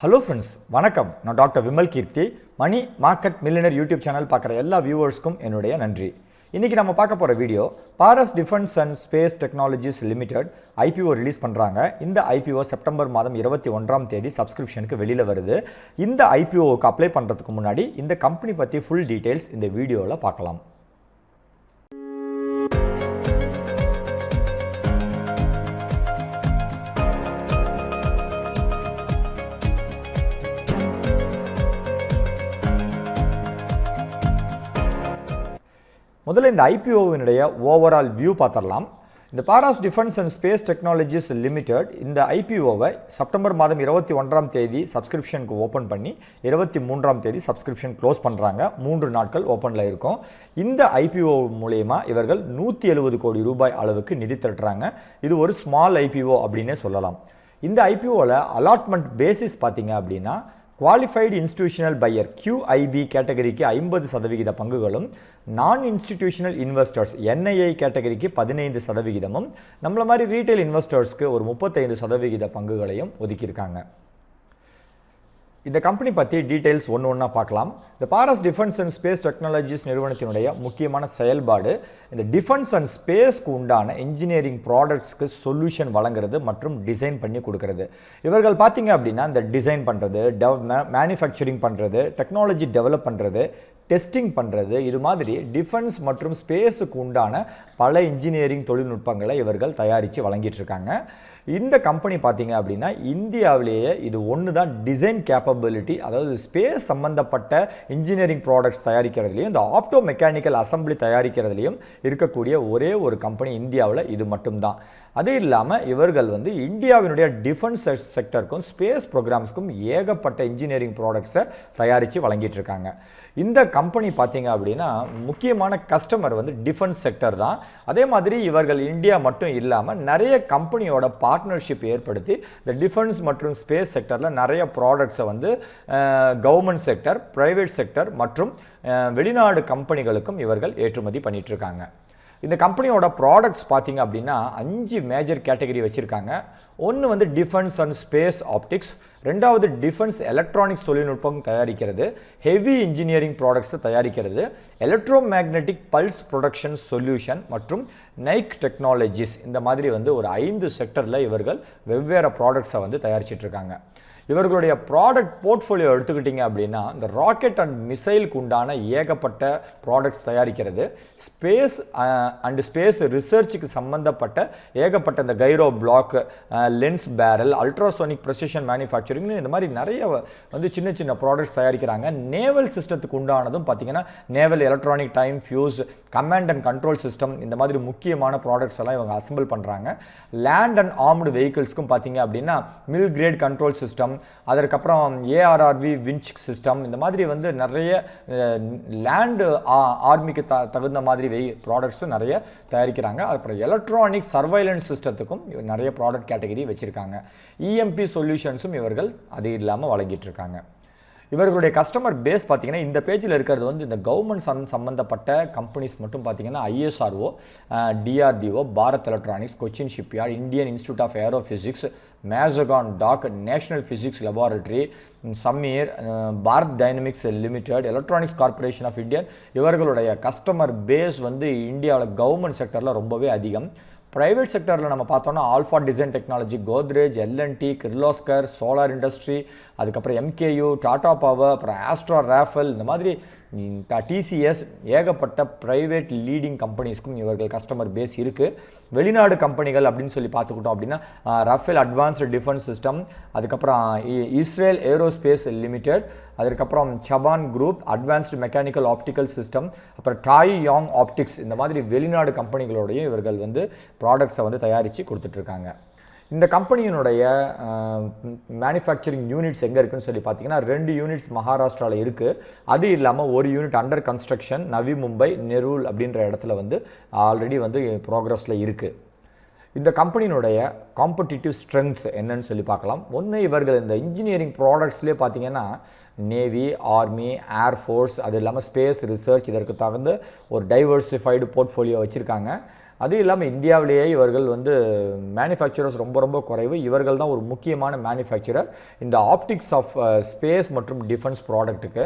Hello friends, வணக்கம். நான் doctor Vimal Keerthi. Money market millionaire YouTube channel பார்க்குற எல்லா வியூவர்ஸ்க்கும் என்னுடைய நன்றி. இன்னைக்கு நம்ம பார்க்க போகிற video Paras defence and space technologies limited IPO release பண்ணுறாங்க. இந்த IPO செப்டம்பர் மாதம் 21ஆம் தேதி சப்ஸ்கிரிப்ஷனுக்கு வெளியில் வருது. இந்த IPOவுக்கு அப்ளை பண்ணுறதுக்கு முன்னாடி இந்த கம்பெனி பற்றி ஃபுல் டீட்டெயில்ஸ் இந்த வீடியோவில் பார்க்கலாம். முதல்ல இந்த IPOவினுடைய ஓவரால் வியூ பார்த்துடலாம். இந்த Paras defence and space technologies limited இந்த IPOவை செப்டம்பர் மாதம் 21ஆம் தேதி சப்ஸ்கிரிப்ஷனுக்கு ஓப்பன் பண்ணி 23ஆம் தேதி சப்ஸ்கிரிப்ஷன் க்ளோஸ் பண்ணுறாங்க. 3 நாட்கள் ஓப்பனில் இருக்கும். இந்த IPO மூலயமா இவர்கள் 170 கோடி ரூபாய் அளவுக்கு நிதி திரட்டுறாங்க. இது ஒரு ஸ்மால் IPO அப்படின்னே சொல்லலாம். இந்த IPOவில் அலாட்மெண்ட் பேசிஸ் பார்த்தீங்க அப்படின்னா குவாலிஃபைடு இன்ஸ்டிடியூஷனல் பையர் QIB கேட்டகரிக்கு 50% பங்குகளும், நான் இன்ஸ்டிடியூஷனல் இன்வெஸ்டர்ஸ் NII கேட்டகரிக்கு 15%, நம்மள மாதிரி ரீட்டைல் இன்வெஸ்டர்ஸ்க்கு ஒரு 35% பங்குகளையும் ஒதுக்கியிருக்காங்க. இந்த கம்பெனி பற்றி டீட்டெயில்ஸ் ஒன்றா பார்க்கலாம். இந்த பாரஸ் டிஃபென்ஸ் அண்ட் ஸ்பேஸ் டெக்னாலஜிஸ் நிறுவனத்தினுடைய முக்கியமான செயல்பாடு இந்த டிஃபென்ஸ் அண்ட் ஸ்பேஸ்க்கு உண்டான இன்ஜினியரிங் ப்ராடக்ட்ஸ்க்கு சொல்யூஷன் வழங்குறது மற்றும் டிசைன் பண்ணி கொடுக்கறது. இவர்கள் பார்த்தீங்க அப்படின்னா இந்த டிசைன் பண்ணுறது, மேனுஃபேக்சரிங் பண்ணுறது, டெக்னாலஜி டெவலப் பண்ணுறது, டெஸ்டிங் பண்ணுறது, இது மாதிரி டிஃபென்ஸ் மற்றும் ஸ்பேஸுக்கு உண்டான பல இன்ஜினியரிங் தொழில்நுட்பங்களை இவர்கள் தயாரித்து வழங்கிட்டு இருக்காங்க. இந்த கம்பெனி பார்த்தீங்க அப்படின்னா இந்தியாவிலேயே இது ஒன்று தான் டிசைன் கேப்பபிலிட்டி, அதாவது ஸ்பேஸ் சம்பந்தப்பட்ட இன்ஜினியரிங் ப்ராடக்ட்ஸ் தயாரிக்கிறதுலையும் இந்த opto-mechanical அசம்பிளி தயாரிக்கிறதுலையும் இருக்கக்கூடிய ஒரே ஒரு கம்பெனி இந்தியாவில் இது மட்டும்தான். அது இல்லாமல் இவர்கள் இந்தியாவினுடைய டிஃபென்ஸ் செக்டருக்கும் ஸ்பேஸ் ப்ரோக்ராம்ஸ்க்கும் ஏகப்பட்ட இன்ஜினியரிங் ப்ராடக்ட்ஸை தயாரித்து வழங்கிட்டு இருக்காங்க. இந்த கம்பெனி பார்த்தீங்க அப்படின்னா முக்கியமான கஸ்டமர் டிஃபென்ஸ் செக்டர் தான். அதே மாதிரி இவர்கள் இந்தியா மட்டும் இல்லாமல் நிறைய கம்பெனியோட பார்ட்னர்ஷிப் ஏற்படுத்தி இந்த டிஃபென்ஸ் மற்றும் ஸ்பேஸ் செக்டரில் நிறைய ப்ராடக்ட்ஸை கவர்மெண்ட் செக்டர், பிரைவேட் செக்டர் மற்றும் வெளிநாடு கம்பெனிகளுக்கும் இவர்கள் ஏற்றுமதி பண்ணிட்டு இருக்காங்க. இந்த கம்பெனியோட ப்ராடக்ட்ஸ் பார்த்தீங்க அப்படின்னா 5 மேஜர் கேட்டகரி வச்சுருக்காங்க. ஒன்று டிஃபென்ஸ் அண்ட் ஸ்பேஸ் ஆப்டிக்ஸ், ரெண்டாவது டிஃபென்ஸ் எலக்ட்ரானிக்ஸ் தொழில்நுட்பம் தயாரிக்கிறது, ஹெவி இன்ஜினியரிங் ப்ராடக்ட்ஸை தயாரிக்கிறது, எலக்ட்ரோமேக்னெட்டிக் பல்ஸ் ப்ரொடக்ஷன் சொல்யூஷன் மற்றும் நைக் டெக்னாலஜிஸ். இந்த மாதிரி ஒரு 5 செக்டரில் இவர்கள் வெவ்வேறு ப்ராடக்ட்ஸை தயாரிச்சிட்ருக்காங்க. இவர்களுடைய ப்ராடக்ட் போர்ட்ஃபோலியோ எடுத்துக்கிட்டிங்க அப்படின்னா இந்த ராக்கெட் அண்ட் மிசைலுக்கு உண்டான ஏகப்பட்ட ப்ராடக்ட்ஸ் தயாரிக்கிறது, ஸ்பேஸ் அண்ட் ஸ்பேஸ் ரிசர்ச்சுக்கு சம்மந்தப்பட்ட ஏகப்பட்ட இந்த gyro block, lens barrel, ultrasonic precision manufacturing, இந்த மாதிரி நிறைய சின்ன சின்ன ப்ராடக்ட்ஸ் தயாரிக்கிறாங்க. நேவல் சிஸ்டத்துக்கு உண்டானதும் பார்த்தீங்கன்னா naval electronic time fuse, command and control system, இந்த மாதிரி முக்கியமான ப்ராடக்ட்ஸ் எல்லாம் இவங்க அசம்பிள் பண்ணுறாங்க. லேண்ட் அண்ட் ஆர்ம்டு வெஹிக்கிள்ஸ்க்கும் பார்த்தீங்க அப்படின்னா மில் கிரேட் கண்ட்ரோல் சிஸ்டம், அதற்கப்புறம் ARRV விஞ்ச் சிஸ்டம், இந்த மாதிரி நிறைய லேண்டு ஆர்மிக்கு தகுந்த மாதிரி ப்ராடக்ட்ஸும் நிறைய தயாரிக்கிறாங்க. அப்புறம் எலக்ட்ரானிக் சர்வைலன்ஸ் சிஸ்டத்துக்கும் நிறைய ப்ராடக்ட் கேட்டகரி வச்சுருக்காங்க. EMP சொல்யூஷன்ஸும் இவர்கள் அது இல்லாமல் வழங்கிட்டு இருக்காங்க. இவர்களுடைய கஸ்டமர் பேஸ் பார்த்தீங்கன்னா இந்த பேஜில் இருக்கிறது இந்த கவர்மெண்ட் சம்பந்தப்பட்ட கம்பெனிஸ் மட்டும் பார்த்தீங்கன்னா ISRO, DRDO, Bharat electronics, Cochin shipyard, Indian institute of aero physics, Mazagon dock, national physics laboratory, Sameer, Bharat dynamics limited, electronics corporation of India. இவர்களுடைய கஸ்டமர் பேஸ் இந்தியாவில் கவர்மெண்ட் செக்டரில் ரொம்பவே அதிகம். பிரைவேட் செக்டரில் நம்ம பார்த்தோம்னா alpha design technology, Godrej, L&T, Kirloskar, solar industry, அதுக்கப்புறம் MKU, டாடா பவர், அப்புறம் ஆஸ்ட்ரா ராஃபல், இந்த மாதிரி TCS, ஏகப்பட்ட பிரைவேட் லீடிங் கம்பெனிஸ்க்கும் இவர்கள் கஸ்டமர் பேஸ் இருக்குது. வெளிநாடு கம்பெனிகள் அப்படின்னு சொல்லி பார்த்துக்கிட்டோம் அப்படின்னா ரஃபேல் அட்வான்ஸ்டு டிஃபென்ஸ் சிஸ்டம், அதுக்கப்புறம் இஸ்ரேல் ஏரோஸ்பேஸ் லிமிடெட், அதுக்கப்புறம் Saban group, advanced mechanical optical system, அப்புறம் டாய் யாங் ஆப்டிக்ஸ், இந்த மாதிரி வெளிநாடு கம்பெனிகளோடையும் இவர்கள் ப்ராடக்ட்ஸை தயாரித்து கொடுத்துட்ருக்காங்க. இந்த கம்பெனியினுடைய மேனுஃபேக்சரிங் யூனிட்ஸ் எங்கே இருக்குன்னு சொல்லி பார்த்தீங்கன்னா 2 யூனிட்ஸ் மகாராஷ்டிராவில் இருக்குது. அது இல்லாமல் ஒரு unit under construction Navi Mumbai, நெரூல் அப்படின்ற இடத்துல ஆல்ரெடி ப்ராக்ரஸில் இருக்குது. இந்த கம்பெனியினுடைய காம்படிட்டிவ் ஸ்ட்ரென்த் என்னன்னு சொல்லி பார்க்கலாம். ஒன்று, இவர்கள் இந்த இன்ஜினியரிங் ப்ராடக்ட்ஸ்லேயே பார்த்தீங்கன்னா நேவி, ஆர்மி, ஏர்ஃபோர்ஸ், அது இல்லாமல் ஸ்பேஸ் ரிசர்ச், இதற்கு தகுந்த ஒரு டைவர்சிஃபைடு போர்ட்ஃபோலியோ வச்சுருக்காங்க. அது இல்லாமல் இந்தியாவிலேயே இவர்கள் வந்து மேனுஃபேக்சரர்ஸ் ரொம்ப குறைவு. இவர்கள் தான் ஒரு முக்கியமான மேனுஃபேக்சரர் இந்த ஆப்டிக்ஸ் ஆஃப் ஸ்பேஸ் மற்றும் டிஃபென்ஸ் ப்ராடக்ட்டுக்கு.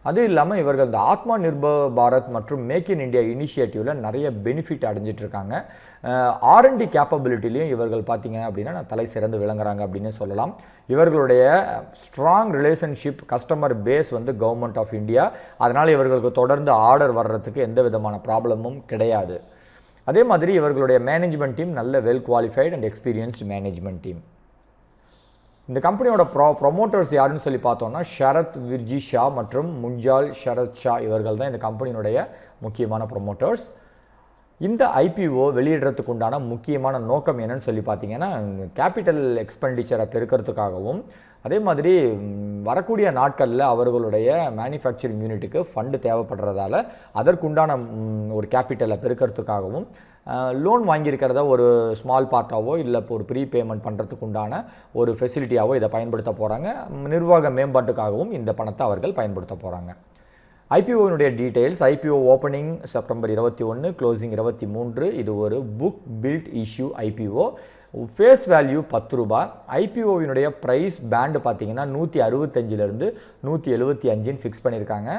அது இல்லாமல் இவர்கள் இந்த ஆத்மா நிர்பர் பாரத் மற்றும் மேக் இன் இந்தியா இனிஷியேட்டிவில் நிறைய பெனிஃபிட் அடைஞ்சிட்டு இருக்காங்க. R&D கேப்பபிலிட்டிலையும் இவர்கள் பார்த்தீங்க அப்படின்னா தலை சிறந்து விளங்குறாங்க அப்படின்னு சொல்லலாம். இவர்களுடைய ஸ்ட்ராங் ரிலேஷன்ஷிப் கஸ்டமர் பேஸ் வந்து கவர்மெண்ட் ஆஃப் இந்தியா. அதனால் இவர்களுக்கு தொடர்ந்து ஆர்டர் வர்றதுக்கு எந்த விதமான ப்ராப்ளமும் கிடையாது. அதே மாதிரி இவர்களுடைய மேனேஜ்மெண்ட் டீம் நல்ல well qualified and experienced management team. இந்த கம்பெனியோட ப்ரொமோட்டர்ஸ் யாருன்னு சொல்லி பார்த்தோம்னா ஷரத் விர்ஜி ஷா மற்றும் முஞ்சால் ஷரத் ஷா இவர்கள் தான் இந்த கம்பெனியினுடைய முக்கியமான ப்ரொமோட்டர்ஸ். இந்த ஐபிஓ வெளியிடுறதுக்கு உண்டான முக்கியமான நோக்கம் என்னன்னு சொல்லி பார்த்தீங்கன்னா கேபிட்டல் எக்ஸ்பெண்டிச்சரை பெருக்கிறதுக்காகவும் அதே மாதிரி வரக்கூடிய நாட்களில் அவர்களுடைய மேனுஃபேக்சரிங் யூனிட்டுக்கு ஃபண்டு தேவைப்படுறதால அதற்குண்டான ஒரு கேபிட்டலை பெருக்கிறதுக்காகவும் லோன் வாங்கியிருக்கிறத ஒரு ஸ்மால் பார்ட்டாவோ இல்லை இப்போ ஒரு ப்ரீ பேமெண்ட் பண்ணுறதுக்கு உண்டான ஒரு ஃபெசிலிட்டியாவோ இதை பயன்படுத்த போகிறாங்க. நிர்வாக மேம்பாட்டுக்காகவும் இந்த பணத்தை அவர்கள் பயன்படுத்த போகிறாங்க. ஐபிஓனுடைய details: IPO opening September 21, closing 23. இது ஒரு book build issue IPO. Face value 10 ரூபாய். ஐபிஓவினுடைய ப்ரைஸ் பேண்டு பார்த்தீங்கன்னா 165லேருந்து 175 ஃபிக்ஸ் பண்ணியிருக்காங்க.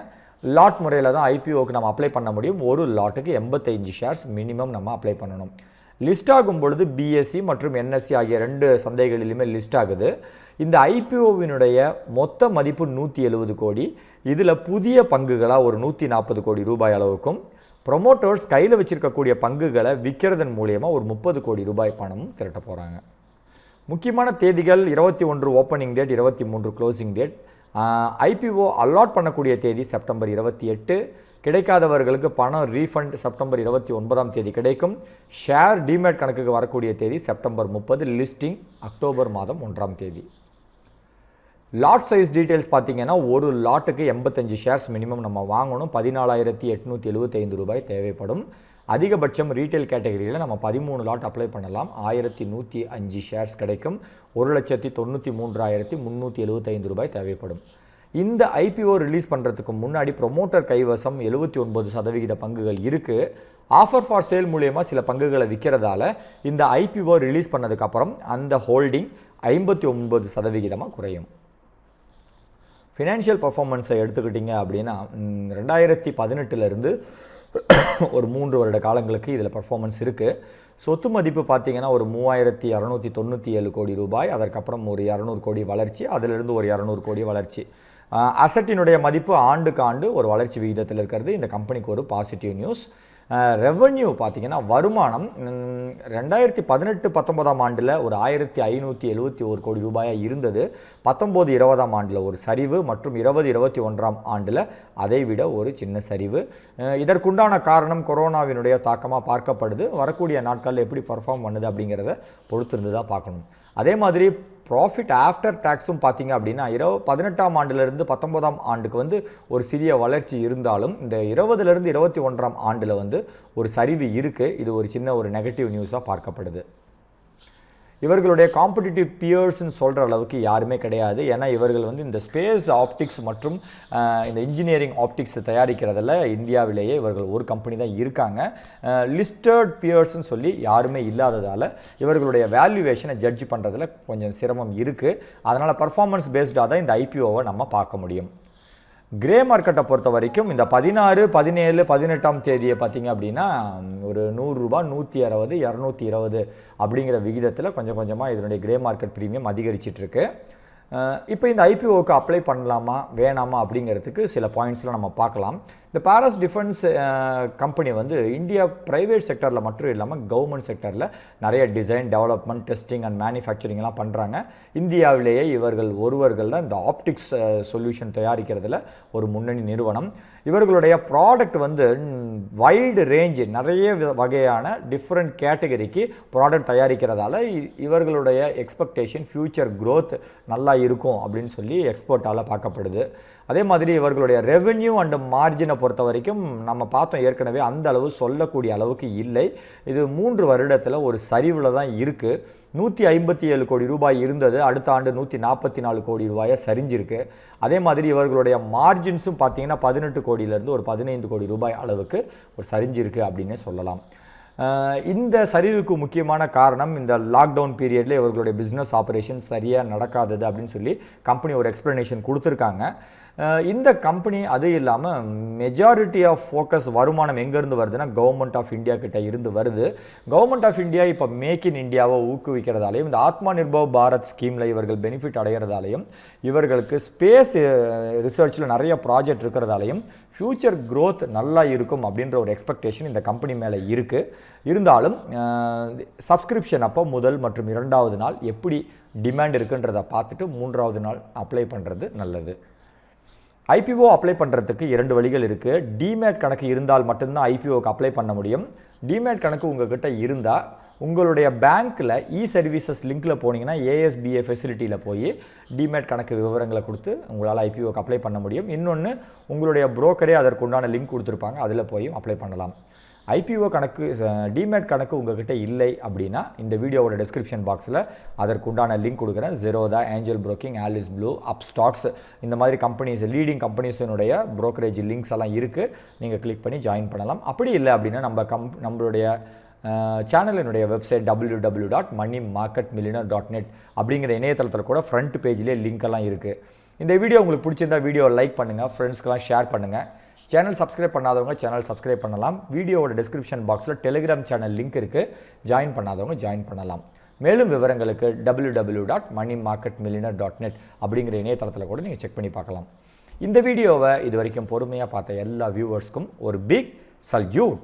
லாட் முறையில் தான் ஐபிஓக்கு நம்ம அப்ளை பண்ண முடியும். ஒரு லாட்டுக்கு 85 ஷேர்ஸ் மினிமம் நம்ம அப்ளை பண்ணணும். லிஸ்ட் ஆகும் பொழுது பிஎஸ்சி மற்றும் என்எஸ்சி ஆகிய 2 சந்தைகளிலுமே லிஸ்ட் ஆகுது. இந்த ஐபிஓவினுடைய மொத்த மதிப்பு 170 கோடி. இதில் புதிய பங்குகளாக ஒரு 140 கோடி ரூபாய் அளவுக்கும் ப்ரொமோட்டர்ஸ் கையில் வச்சிருக்கக்கூடிய பங்குகளை விற்கிறதன் மூலியமாக ஒரு 30 கோடி ரூபாய் பணமும் திரட்ட போகிறாங்க. முக்கியமான தேதிகள்: 21 opening date, 23 closing date. IPO allot பண்ணக்கூடிய தேதி செப்டம்பர் 28. கிடைக்காதவர்களுக்கு பணம் ரீஃபண்ட் செப்டம்பர் 29ஆம் தேதி கிடைக்கும். ஷேர் டிமேட் கணக்குக்கு வரக்கூடிய தேதி செப்டம்பர் 30. லிஸ்டிங் அக்டோபர் மாதம் 1ஆம் தேதி. லாட் சைஸ் டீட்டெயில்ஸ் பார்த்தீங்கன்னா ஒரு லாட்டுக்கு 85 ஷேர்ஸ் மினிமம் நம்ம வாங்கணும். 14,875 ரூபாய் தேவைப்படும். அதிகபட்சம் ரீட்டைல் கேட்டகரியில் நம்ம 13 லாட் அப்ளை பண்ணலாம். 1,105 ஷேர்ஸ் கிடைக்கும். 1,93,375 ரூபாய் தேவைப்படும். இந்த ஐபிஓ ரிலீஸ் பண்ணுறதுக்கு முன்னாடி ப்ரொமோட்டர் கைவசம் 79% பங்குகள் இருக்குது. ஆஃபர் ஃபார் சேல் மூலயமா சில பங்குகளை விற்கிறதால இந்த ஐபிஓ ரிலீஸ் பண்ணதுக்கப்புறம் அந்த ஹோல்டிங் 59% குறையும். ஃபினான்ஷியல் பர்ஃபார்மன்ஸை எடுத்துக்கிட்டிங்க அப்படின்னா 2018லேருந்து ஒரு 3 வருட காலங்களுக்கு இதில் பர்ஃபார்மன்ஸ் இருக்குது. சொத்து மதிப்பு பார்த்தீங்கன்னா ஒரு 3,297 கோடி ரூபாய். அதற்கப்புறம் ஒரு 200 கோடி வளர்ச்சி, அதிலிருந்து ஒரு 200 கோடி வளர்ச்சி. அசட்டினுடைய மதிப்பு ஆண்டுக்கு ஆண்டு ஒரு வளர்ச்சி விகிதத்தில் இருக்கிறது இந்த கம்பெனிக்கு ஒரு பாசிட்டிவ் நியூஸ். ரெவன்யூ பார்த்தீங்கன்னா வருமானம் 2018-19ஆம் ஆண்டில் ஒரு 1,571 கோடி ரூபாயாக இருந்தது. 19-20ஆம் ஆண்டில் ஒரு சரிவு மற்றும் 20-21ஆம் ஆண்டில் அதைவிட ஒரு சின்ன சரிவு. இதற்குண்டான காரணம் கொரோனாவினுடைய தாக்கமாக பார்க்கப்படுது. வரக்கூடிய நாட்களில் எப்படி பர்ஃபார்ம் பண்ணுது அப்படிங்கிறத பொறுத்திருந்து தான் பார்க்கணும். அதே மாதிரி ப்ராஃபிட் ஆஃப்டர் டேக்ஸும் பார்த்தீங்க அப்படின்னா 18ஆம் ஆண்டிலிருந்து 19ஆம் ஆண்டுக்கு வந்து ஒரு சிறிய வளர்ச்சி இருந்தாலும் இந்த 20லேருந்து 21ஆம் ஆண்டில் வந்து ஒரு சரிவு இருக்குது. இது ஒரு சின்ன ஒரு நெகட்டிவ் நியூஸாக பார்க்கப்படுது. இவர்களுடைய காம்படிட்டிவ் பியர்ஸ்ன்னு சொல்கிற அளவுக்கு யாருமே கிடையாது. ஏன்னா இவர்கள் வந்து இந்த ஸ்பேஸ் ஆப்டிக்ஸ் மற்றும் இந்த இன்ஜினியரிங் ஆப்டிக்ஸ் தயாரிக்கிறதில் இந்தியாவிலேயே இவர்கள் ஒரு கம்பெனி தான் இருக்காங்க. லிஸ்டட் பியர்ஸ்ன்னு சொல்லி யாருமே இல்லாததால் இவர்களுடைய வேல்யூவேஷனை ஜட்ஜ் பண்ணுறதுல கொஞ்சம் சிரமம் இருக்குது. அதனால் பர்ஃபார்மன்ஸ் பேஸ்டாக தான் இந்த ஐபிஓவை நம்ம பார்க்க முடியும். கிரே மார்க்கெட்டை பொறுத்த வரைக்கும் இந்த 16, 17, 18ஆம் தேதியை பார்த்தீங்க அப்படின்னா ஒரு 100 ரூபாய், 160, 220 அப்படிங்கிற விகிதத்தில் கொஞ்சம் கொஞ்சமாக இதனுடைய கிரே மார்க்கெட் ப்ரீமியம் அதிகரிச்சிட்ருக்கு. இப்போ இந்த ஐபிஓக்கு அப்ளை பண்ணலாமா வேணாமா அப்படிங்கிறதுக்கு சில பாயிண்ட்ஸில் நம்ம பார்க்கலாம். இந்த பாரஸ் டிஃபென்ஸ் கம்பெனி வந்து இந்தியா ப்ரைவேட் செக்டரில் மட்டும் இல்லாமல் கவர்மெண்ட் செக்டரில் நிறைய டிசைன், டெவலப்மெண்ட், டெஸ்டிங் அண்ட் மேனுஃபேக்சரிங்லாம் பண்ணுறாங்க. இந்தியாவிலேயே இவர்கள் ஒருவர்கள் தான் இந்த ஆப்டிக்ஸ் சொல்யூஷன் தயாரிக்கிறதுல ஒரு முன்னணி நிறுவனம். இவர்களுடைய ப்ராடக்ட் வந்து வைடு ரேஞ்சு, நிறைய வகையான டிஃப்ரெண்ட் கேட்டகரிக்கு ப்ராடக்ட் தயாரிக்கிறதால இவர்களுடைய எக்ஸ்பெக்டேஷன் ஃப்யூச்சர் க்ரோத் நல்லா இருக்கும் அப்படின்னு சொல்லி எக்ஸ்பர்ட்டால் பார்க்கப்படுது. அதே மாதிரி இவர்களுடைய ரெவென்யூ அண்ட் மார்ஜினை பொறுத்த வரைக்கும் நம்ம பார்த்தோம் ஏற்கனவே அந்த அளவு சொல்லக்கூடிய அளவுக்கு இல்லை. இது 3 வருடத்தில் ஒரு சரிவில் தான் இருக்குது. 157 கோடி ரூபாய் இருந்தது, அடுத்த ஆண்டு 144 கோடி ரூபாயை சரிஞ்சிருக்கு. அதே மாதிரி இவர்களுடைய மார்ஜின்ஸும் பார்த்தீங்கன்னா 18 கோடியிலேருந்து ஒரு 15 கோடி ரூபாய் அளவுக்கு ஒரு சரிஞ்சிருக்கு அப்படின்னே சொல்லலாம். இந்த சரிவுக்கு முக்கியமான காரணம் இந்த லாக்டவுன் பீரியடில் இவர்களுடைய பிஸ்னஸ் ஆப்ரேஷன் சரியாக நடக்காதது அப்படின்னு சொல்லி கம்பெனி ஒரு எக்ஸ்ப்ளனேஷன் கொடுத்துருக்காங்க. இந்த கம்பெனி அது இல்லாமல் மெஜாரிட்டி ஆஃப் ஃபோக்கஸ் வருமானம் எங்கேருந்து வருதுன்னா கவர்மெண்ட் ஆஃப் இந்தியா கிட்ட இருந்து வருது. கவர்மெண்ட் ஆஃப் இந்தியா இப்போ மேக் இன் இந்தியாவை ஊக்குவிக்கிறதாலையும் இந்த ஆத்மா நிர்பர் பாரத் ஸ்கீமில் இவர்கள் பெனிஃபிட் அடைகிறதாலையும் இவர்களுக்கு ஸ்பேஸ் ரிசர்ச்சில் நிறைய ப்ராஜெக்ட் இருக்கிறதாலையும் ஃப்யூச்சர் க்ரோத் நல்லா இருக்கும் அப்படின்ற ஒரு எக்ஸ்பெக்டேஷன் இந்த கம்பெனி மேலே இருக்குது. இருந்தாலும் சப்ஸ்கிரிப்ஷன் அப்போ முதல் மற்றும் 2வது நாள் எப்படி டிமாண்ட் இருக்குன்றதை பார்த்துட்டு 3வது நாள் அப்ளை பண்ணுறது நல்லது. ஐபிஓ அப்ளை பண்ணுறதுக்கு 2 வழிகள் இருக்குது. டிமேட் கணக்கு இருந்தால் மட்டும்தான் ஐபிஓக்கு அப்ளை பண்ண முடியும். டிமேட் கணக்கு உங்கள்கிட்ட இருந்தால் உங்களுடைய பேங்க்கில் சர்வீசஸ் லிங்க்கில் போனீங்கன்னா ஏஎஸ்பிஏ ஃபெசிலிட்டியில் போய் டிமேட் கணக்கு விவரங்களை கொடுத்து உங்களால் ஐபிஓக்கு அப்ளை பண்ண முடியும். இன்னொன்று உங்களுடைய புரோக்கரே அதற்குண்டான லிங்க் கொடுத்துருப்பாங்க, அதில் போய் அப்ளை பண்ணலாம். ஐபிஓ கணக்கு டிமேட் கணக்கு உங்கள்கிட்ட இல்லை அப்படின்னா இந்த வீடியோவோட டிஸ்கிரிப்ஷன் பாக்ஸில் அதற்குண்டான லிங்க் கொடுக்குறேன். ZERODHA, angel broking, Alice blue, UPSTOX இந்த மாதிரி கம்பெனிஸ் லீடிங் கம்பெனிஸினுடைய ப்ரோக்கரேஜ் லிங்க்ஸ் எல்லாம் இருக்குது. நீங்கள் கிளிக் பண்ணி ஜாயின் பண்ணலாம். அப்படி இல்லை அப்படின்னா நம்மளுடைய சேனலினுடைய வெப்சைட் www.moneymarketmillionaire.net அப்படிங்கிற இணையதளத்தில் கூட ஃப்ரண்ட் பேஜ்லேயே லிங்க் எல்லாம் இருக்குது. இந்த வீடியோ உங்களுக்கு பிடிச்சிருந்தா வீடியோவை லைக் பண்ணுங்கள், ஃப்ரெண்ட்ஸ்க்கெல்லாம் ஷேர் பண்ணுங்கள். சேனல் சப்ஸ்கிரைப் பண்ணாதவங்க சேனல் சப்ஸ்கிரைப் பண்ணலாம். வீடியோவோட டிஸ்கிரிப்ஷன் பாக்ஸில் டெலிகிராம் சேனல் லிங்க் இருக்குது, ஜாயின் பண்ணாதவங்க ஜாயின் பண்ணலாம். மேலும் விவரங்களுக்கு www.moneymarketmillionaire.net அப்படிங்கிற இணையதளத்தில் கூட நீங்கள் செக் பண்ணி பார்க்கலாம். இந்த வீடியோவை இது வரைக்கும் பொறுமையாக பார்த்த எல்லா வியூவர்ஸ்க்கும் ஒரு பிக் சல்யூட்.